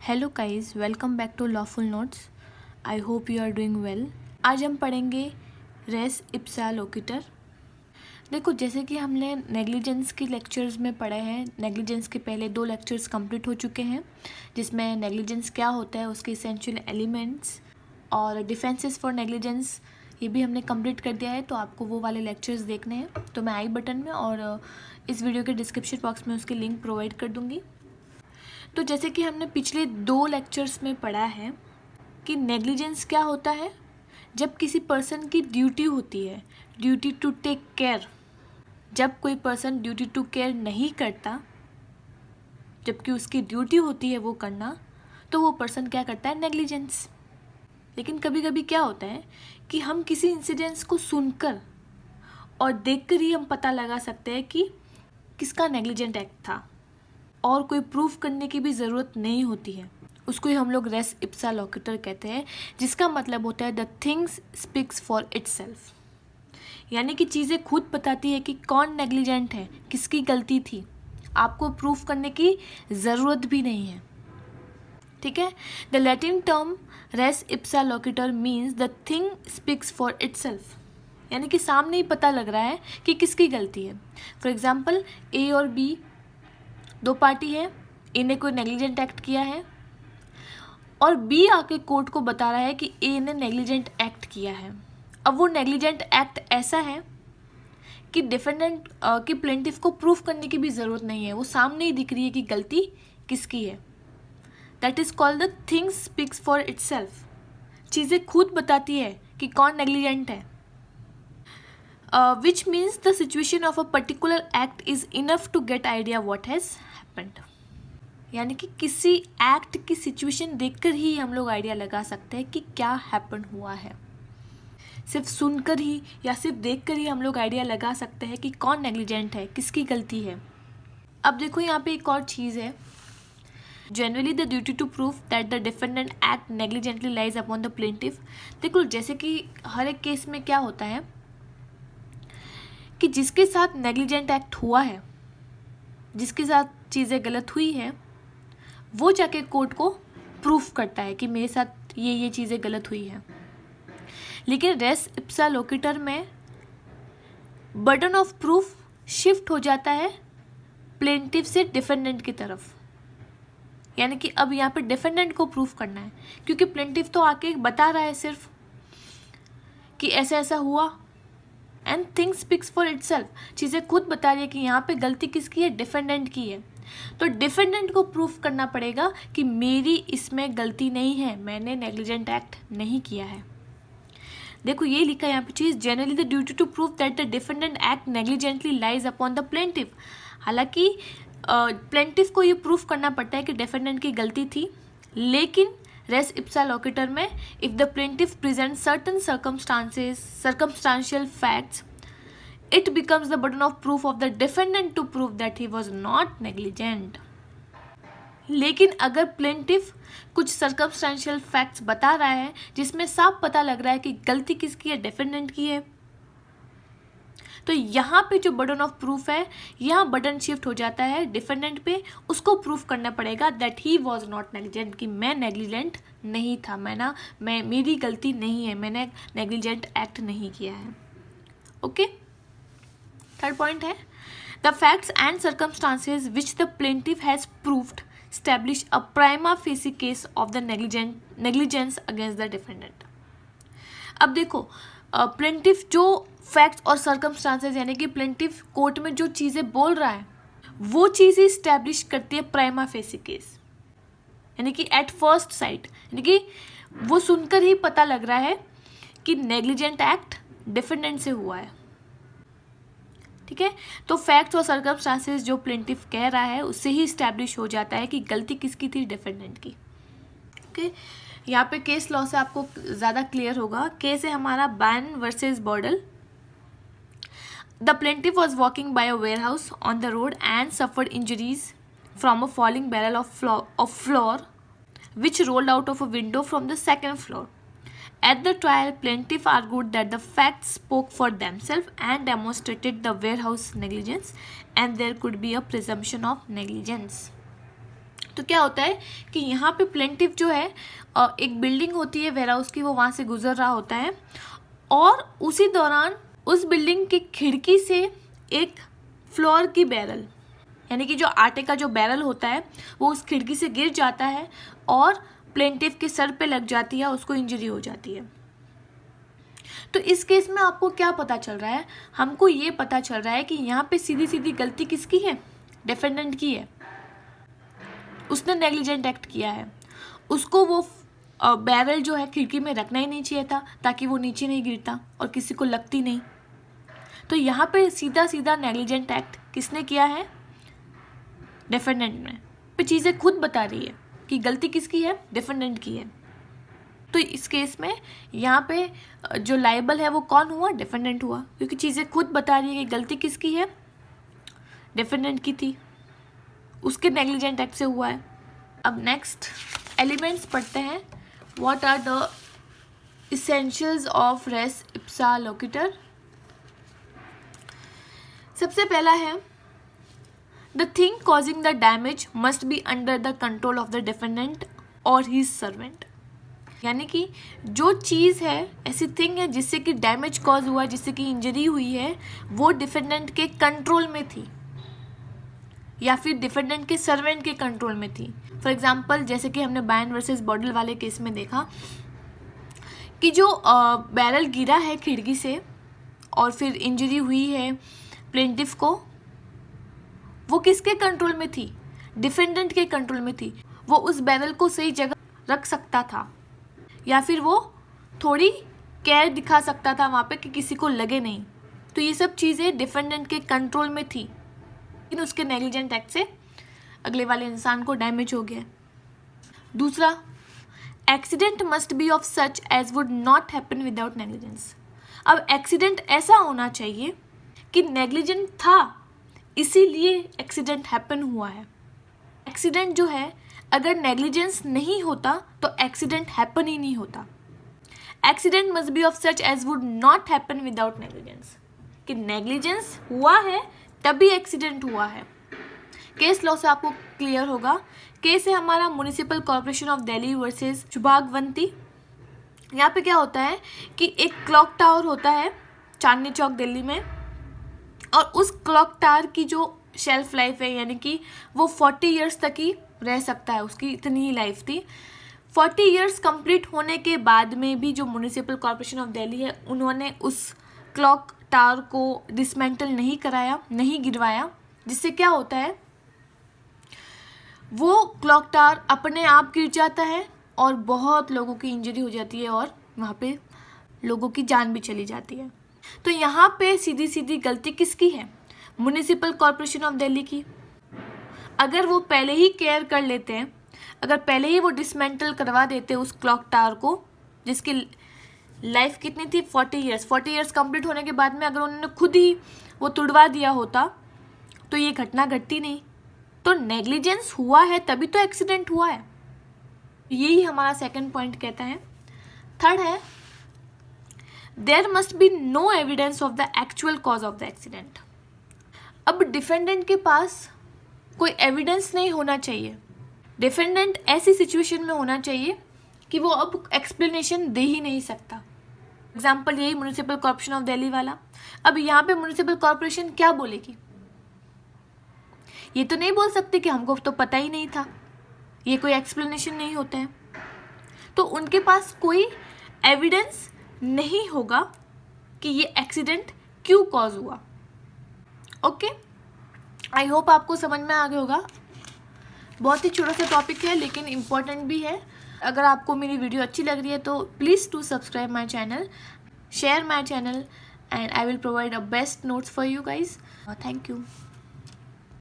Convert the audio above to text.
Hello guys, welcome back to Lawful Notes. I hope you are doing well. आज हम पढ़ेंगे race ipsa लोकिटर। देखो, जैसे कि हमने नेग्लिजेंस के लेक्चर्स में पढ़े हैं, नेग्लिजेंस के पहले 2 लेक्चर्स कंप्लीट हो चुके हैं, जिसमें नेग्लिजेंस क्या होता है, उसके इसेंशियल एलिमेंट्स और डिफेंसेस फॉर नेग्लिजेंस, ये भी हमने कंप्लीट कर दिया है। तो आपको वो वाले लेक्चर्स देखने हैं तो मैं आई बटन में और इस वीडियो के डिस्क्रिप्शन बॉक्स में उसकी लिंक प्रोवाइड कर दूँगी। तो जैसे कि हमने पिछले 2 लेक्चर्स में पढ़ा है कि नेग्लिजेंस क्या होता है, जब किसी पर्सन की ड्यूटी होती है, ड्यूटी टू टेक केयर। जब कोई पर्सन ड्यूटी टू केयर नहीं करता, जबकि उसकी ड्यूटी होती है वो करना, तो वो पर्सन क्या करता है, नेग्लिजेंस। लेकिन कभी कभी क्या होता है कि हम किसी इंसिडेंट्स को सुनकर और देखकर ही हम पता लगा सकते हैं कि किसका नेग्लिजेंट एक्ट था, और कोई प्रूफ करने की भी ज़रूरत नहीं होती है। उसको ही हम लोग रेस इप्सा लोकिटर कहते हैं, जिसका मतलब होता है the things speaks for itself. यानी कि चीज़ें खुद बताती है कि कौन नेग्लिजेंट है, किसकी गलती थी। आपको प्रूफ करने की ज़रूरत भी नहीं है। ठीक है। The Latin term res ipsa loquitur means the thing speaks for itself, यानी कि सामने ही पता लग रहा है कि किसकी गलती है। फॉर एग्जाम्पल, ए और बी 2 पार्टी है, ए ने कोई नेग्लिजेंट एक्ट किया है और बी आके कोर्ट को बता रहा है कि ए ने नेग्लिजेंट एक्ट किया है। अब वो नेग्लिजेंट एक्ट ऐसा है कि डिफेंडेंट की प्लेंटिफ को प्रूफ करने की भी ज़रूरत नहीं है, वो सामने ही दिख रही है कि गलती किसकी है। That is called the things speaks for itself. चीज़ें खुद बताती है कि कौन नेग्लिजेंट है। Which means the situation of a particular act is enough to get idea what has happened। यानी कि किसी एक्ट की सिचुएशन देखकर ही हम लोग आइडिया लगा सकते हैं कि क्या हैपन हुआ है। सिर्फ सुनकर ही या सिर्फ देखकर ही हम लोग आइडिया लगा सकते हैं कि कौन नेग्लिजेंट है, किसकी गलती है। अब देखो, यहाँ पे एक और चीज़ है। Generally the duty to proof that the defendant act negligently lies upon the plaintiff. देखो, जैसे कि हर एक केस में क्या होता है कि जिसके साथ नेग्लिजेंट एक्ट हुआ है, जिसके साथ चीज़ें गलत हुई है, वो जाके कोर्ट को प्रूफ करता है कि मेरे साथ ये चीज़ें गलत हुई है। लेकिन रेस इप्सा लोकिटर में बर्डन ऑफ प्रूफ शिफ्ट हो जाता है प्लेंटिफ से डिफेंडेंट की तरफ। यानी कि अब यहाँ पे डिफेंडेंट को प्रूफ करना है, क्योंकि प्लेंटिफ तो आके बता रहा है सिर्फ कि ऐसा ऐसा हुआ, and things speaks for itself. चीज़ें खुद बता रही है कि यहाँ पे गलती किसकी है, डिफेंडेंट की है। तो डिफेंडेंट को प्रूफ करना पड़ेगा कि मेरी इसमें गलती नहीं है, मैंने नेग्लिजेंट एक्ट नहीं किया है। देखो, ये लिखा है यहाँ पे चीज़, generally the duty to prove that the defendant act negligently lies upon the plaintiff. हालांकि प्लेंटिफ को ये प्रूफ करना पड़ता है कि डिफेंडेंट की गलती थी, लेकिन रेस इप्सा लोकिटर में if the plaintiff present certain circumstantial facts, it becomes the burden of proof of the defendant to prove that he was not negligent। लेकिन अगर प्लेंटिफ कुछ सर्कमस्टांशियल फैक्ट्स बता रहा है जिसमें साफ पता लग रहा है कि गलती किसकी है, डिफेंडेंट की है, तो यहाँ पे जो बर्डन ऑफ प्रूफ है, यहाँ बर्डन शिफ्ट हो जाता है डिफेंडेंट पे। उसको प्रूफ करना पड़ेगा that he was not negligent, कि मैं नेग्लिजेंट नहीं था, मेरी गलती नहीं है, मैंने नेग्लिजेंट एक्ट नहीं किया है। ओके। थर्ड पॉइंट है the facts and circumstances which the plaintiff has proved establish a prima facie case of the negligence against the defendant. अब देखो, प्लेंटिफ जो फैक्ट्स और सर्कमस्टांसेस, यानी कि प्लेंटिफ कोर्ट में जो चीज़ें बोल रहा है वो चीज़ ही स्टैब्लिश करती है प्राइमा फेसी केस, यानी कि एट फर्स्ट साइट, यानी कि वो सुनकर ही पता लग रहा है कि नेग्लिजेंट एक्ट डिफेंडेंट से हुआ है। ठीक है। तो फैक्ट्स और सर्कमस्टांसेस जो प्लेंटिफ कह रहा है उससे ही स्टैब्लिश हो जाता है कि गलती किसकी थी, डिफेंडेंट की। ओके। यहाँ पे केस लॉ से आपको ज़्यादा क्लियर होगा। केस है हमारा ban versus Border. The plaintiff was walking by a warehouse on the road and suffered injuries from a falling barrel of floor which rolled out of a window from the second floor. At the trial, plaintiff argued that the facts spoke for themselves and demonstrated the warehouse negligence, and there could be a presumption of negligence. तो क्या होता है कि यहाँ पे plaintiff जो है एक बिल्डिंग होती है वेयर हाउस की, वो वहाँ से गुजर रहा होता है और उसी दौरान उस बिल्डिंग की खिड़की से एक फ्लोर की बैरल, यानी कि जो आटे का जो बैरल होता है वो उस खिड़की से गिर जाता है और प्लेंटिफ के सर पे लग जाती है, उसको इंजरी हो जाती है। तो इस केस में आपको क्या पता चल रहा है? हमको ये पता चल रहा है कि यहाँ पे सीधी सीधी गलती किसकी है? डिफेंडेंट की है। उसने नेग्लिजेंट एक्ट किया है। उसको वो बैरल जो है खिड़की में रखना ही नहीं चाहिए था ताकि वो नीचे नहीं गिरता और किसी को लगती नहीं। तो यहाँ पे सीधा सीधा नेग्लिजेंट एक्ट किसने किया है? डिफेंडेंट ने। पे चीज़ें खुद बता रही है कि गलती किसकी है? डिफेंडेंट की है। तो इस केस में यहाँ पे जो लायबल है वो कौन हुआ? डिफेंडेंट हुआ, क्योंकि चीज़ें खुद बता रही है कि गलती किसकी है? डिफेंडेंट की थी, उसके नेग्लिजेंट एक्ट से हुआ है। अब नेक्स्ट एलिमेंट्स पढ़ते हैं। What are the essentials of res ipsa loquitur? सबसे पहला है the thing causing the damage must be under the control of the defendant और हिज सर्वेंट। यानी कि जो चीज़ है, ऐसी थिंग है जिससे कि डैमेज कॉज हुआ, जिससे कि इंजरी हुई है, वो डिफेंडेंट के कंट्रोल में थी या फिर डिफेंडेंट के सर्वेंट के कंट्रोल में थी। फॉर एग्जांपल जैसे कि हमने बायन वर्सेस बॉडल वाले केस में देखा कि जो बैरल गिरा है खिड़की से और फिर इंजरी हुई है प्लेंटिफ को, वो किसके कंट्रोल में थी? डिफेंडेंट के कंट्रोल में थी। वो उस बैरल को सही जगह रख सकता था या फिर वो थोड़ी केयर दिखा सकता था वहाँ पे कि किसी को लगे नहीं। तो ये सब चीज़ें डिफेंडेंट के कंट्रोल में थी, लेकिन उसके नेग्लिजेंट एक्ट से अगले वाले इंसान को डैमेज हो गया। दूसरा, accident must be of such as would not happen without negligence. अब एक्सीडेंट ऐसा होना चाहिए कि नेग्लिजेंट था, इसीलिए एक्सीडेंट हैपन हुआ है। एक्सीडेंट जो है अगर नेग्लिजेंस नहीं होता तो एक्सीडेंट हैपन ही नहीं होता। Accident must be of such as would not happen without negligence, कि नेग्लिजेंस हुआ है तभी एक्सीडेंट हुआ है। केस लॉ से आपको क्लियर होगा। केस है हमारा municipal corporation of Delhi versus Shubhagwanti. यहाँ पे क्या होता है कि एक क्लॉक टावर होता है चांदनी चौक दिल्ली में, और उस क्लॉक टावर की जो शेल्फ लाइफ है, यानी कि वो 40 ईयर्स तक ही रह सकता है, उसकी इतनी ही लाइफ थी। 40 ईयर्स कंप्लीट होने के बाद में भी जो म्युनिसिपल कॉर्पोरेशन ऑफ दिल्ली है, उन्होंने उस क्लॉक टावर को डिसमेंटल नहीं कराया, नहीं गिरवाया, जिससे क्या होता है वो क्लॉक टावर अपने आप गिर जाता है और बहुत लोगों की इंजरी हो जाती है और वहाँ पे लोगों की जान भी चली जाती है। तो यहाँ पे सीधी सीधी गलती किसकी है? म्युनिसिपल कॉर्पोरेशन ऑफ दिल्ली की। अगर वो पहले ही केयर कर लेते हैं, अगर पहले ही वो डिसमेंटल करवा देते उस क्लॉक टावर को, जिसकी लाइफ कितनी थी? 40 ईयर्स। 40 ईयर्स कंप्लीट होने के बाद में अगर उन्होंने खुद ही वो तुड़वा दिया होता तो ये घटना घटती नहीं। तो नेग्लिजेंस हुआ है तभी तो एक्सीडेंट हुआ है। यही हमारा सेकंड पॉइंट कहता है। थर्ड है there must be no evidence of the actual cause of the accident. अब डिफेंडेंट के पास कोई एविडेंस नहीं होना चाहिए। डिफेंडेंट ऐसी सिचुएशन में होना चाहिए कि वो अब एक्सप्लेनेशन दे ही नहीं सकता। एग्जाम्पल यही म्युनिसिपल कॉर्पोरेशन ऑफ दिल्ली वाला। अब यहाँ पे म्युनिसिपल कॉर्पोरेशन क्या बोलेगी? ये तो नहीं बोल सकते कि हमको तो पता ही नहीं था, ये कोई एक्सप्लेनेशन नहीं होता है। तो उनके पास कोई एविडेंस नहीं होगा कि ये एक्सीडेंट क्यों कॉज हुआ। ओके, आई होप आपको समझ में आ गया होगा। बहुत ही छोटा सा टॉपिक है लेकिन इम्पॉर्टेंट भी है। अगर आपको मेरी वीडियो अच्छी लग रही है तो please to subscribe my channel, share my channel, and I will provide a best notes for you guys. Thank you.